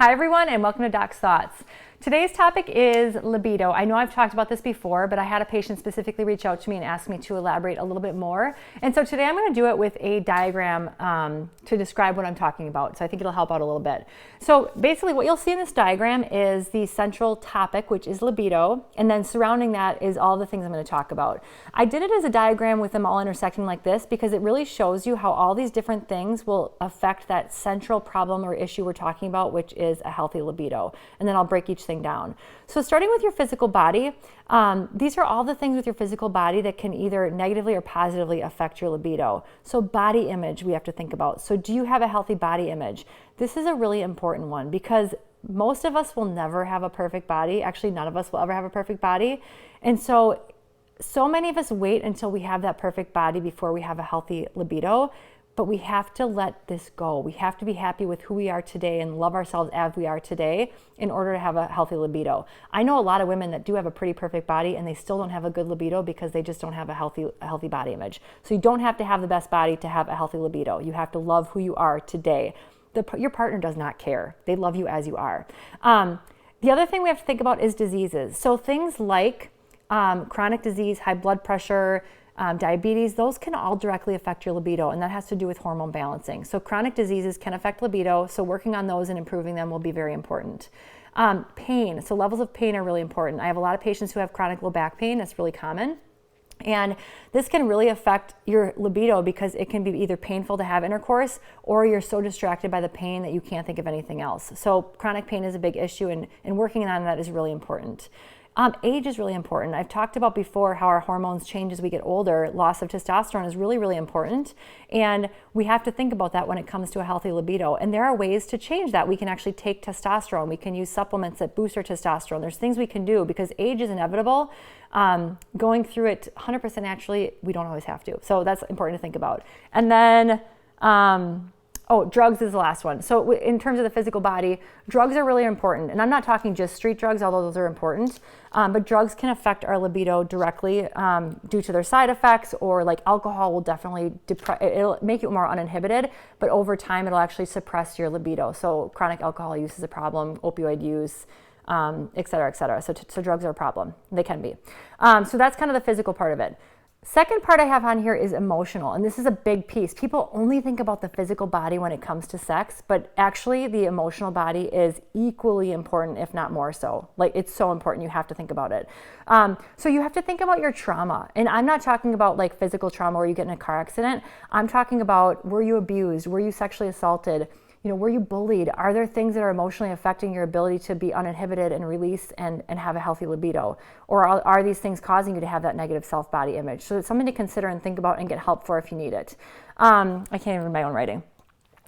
Hi everyone, and welcome to Doc's Thoughts. Today's topic is libido. I know I've talked about this before, but I had a patient specifically reach out to me and ask me to elaborate a little bit more. And so today I'm going to do it with a diagram to describe what I'm talking about. So I think it'll help out a little bit. So basically what you'll see in this diagram is the central topic, which is libido. And then surrounding that is all the things I'm going to talk about. I did it as a diagram with them all intersecting like this because it really shows you how all these different things will affect that central problem or issue we're talking about, which is a healthy libido. And then I'll break each thing down. So starting with your physical body, these are all the things with your physical body that can either negatively or positively affect your libido. So body image we have to think about. So do you have a healthy body image? This is a really important one because most of us will never have a perfect body. Actually, none of us will ever have a perfect body. And so many of us wait until we have that perfect body before we have a healthy libido. But we have to let this go. We have to be happy with who we are today and love ourselves as we are today in order to have a healthy libido. I know a lot of women that do have a pretty perfect body and they still don't have a good libido because they just don't have a healthy body image. So you don't have to have the best body to have a healthy libido. You have to love who you are today. Your partner does not care. They love you as you are. The other thing we have to think about is diseases. So things like chronic disease, high blood pressure, diabetes, those can all directly affect your libido, and that has to do with hormone balancing. So chronic diseases can affect libido, so working on those and improving them will be very important. Pain, so levels of pain are really important. I have a lot of patients who have chronic low back pain. That's really common. And this can really affect your libido because it can be either painful to have intercourse or you're so distracted by the pain that you can't think of anything else. So chronic pain is a big issue, and working on that is really important. Age is really important. I've talked about before how our hormones change as we get older. Loss of testosterone is really, really important. And we have to think about that when it comes to a healthy libido. And there are ways to change that. We can actually take testosterone. We can use supplements that boost our testosterone. There's things we can do because age is inevitable. Going through it 100% naturally, we don't always have to. So that's important to think about. And then, drugs is the last one. So in terms of the physical body, drugs are really important. And I'm not talking just street drugs, although those are important. But drugs can affect our libido directly due to their side effects, or like alcohol will definitely it'll make you more uninhibited, but over time it'll actually suppress your libido. So chronic alcohol use is a problem, opioid use, et cetera, et cetera. So drugs are a problem. They can be. So that's kind of the physical part of it. Second part I have on here is emotional, and this is a big piece. People only think about the physical body when it comes to sex, but actually the emotional body is equally important, if not more so. Like, it's so important, you have to think about it. So you have to think about your trauma, and I'm not talking about like physical trauma where you get in a car accident. I'm talking about, were you abused? Were you sexually assaulted? Were you bullied? Are there things that are emotionally affecting your ability to be uninhibited and release and have a healthy libido? Or are these things causing you to have that negative self-body image? So it's something to consider and think about and get help for if you need it. I can't even read my own writing.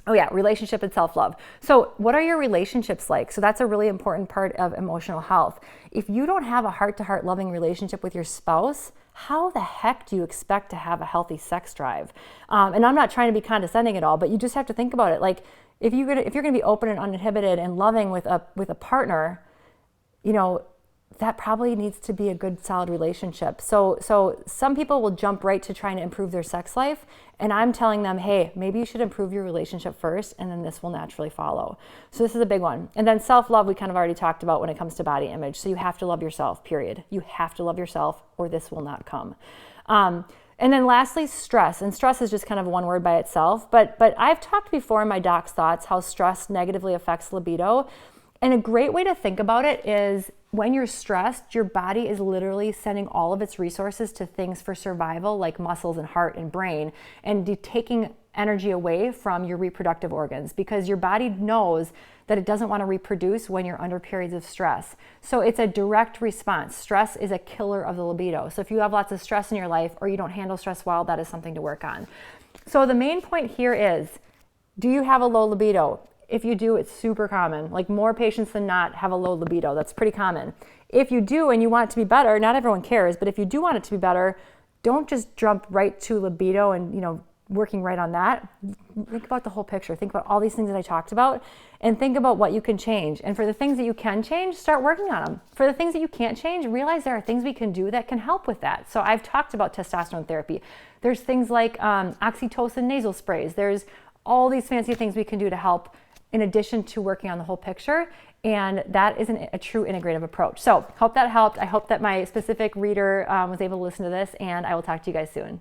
Oh yeah, relationship and self-love. So what are your relationships like? So that's a really important part of emotional health. If you don't have a heart-to-heart loving relationship with your spouse, how the heck do you expect to have a healthy sex drive? And I'm not trying to be condescending at all, but you just have to think about it. Like, if you're gonna be open and uninhibited and loving with a partner, that probably needs to be a good, solid relationship. So some people will jump right to trying to improve their sex life, and I'm telling them, hey, maybe you should improve your relationship first, and then this will naturally follow. So this is a big one. And then self-love, we kind of already talked about when it comes to body image. So you have to love yourself, period. You have to love yourself, or this will not come. And then lastly, stress. And stress is just kind of one word by itself. But I've talked before in my Doc's Thoughts how stress negatively affects libido. And a great way to think about it is when you're stressed, your body is literally sending all of its resources to things for survival, like muscles and heart and brain, and taking energy away from your reproductive organs because your body knows that it doesn't want to reproduce when you're under periods of stress. So it's a direct response. Stress is a killer of the libido. So if you have lots of stress in your life or you don't handle stress well, that is something to work on. So the main point here is, do you have a low libido? If you do, it's super common. Like, more patients than not have a low libido. That's pretty common. If you do and you want it to be better, not everyone cares, but if you do want it to be better, don't just jump right to libido and, working right on that. Think about the whole picture. Think about all these things that I talked about and think about what you can change. And for the things that you can change, start working on them. For the things that you can't change, realize there are things we can do that can help with that. So I've talked about testosterone therapy. There's things like oxytocin nasal sprays. There's all these fancy things we can do to help in addition to working on the whole picture. And that isn't a true integrative approach. So hope that helped. I hope that my specific reader was able to listen to this, and I will talk to you guys soon.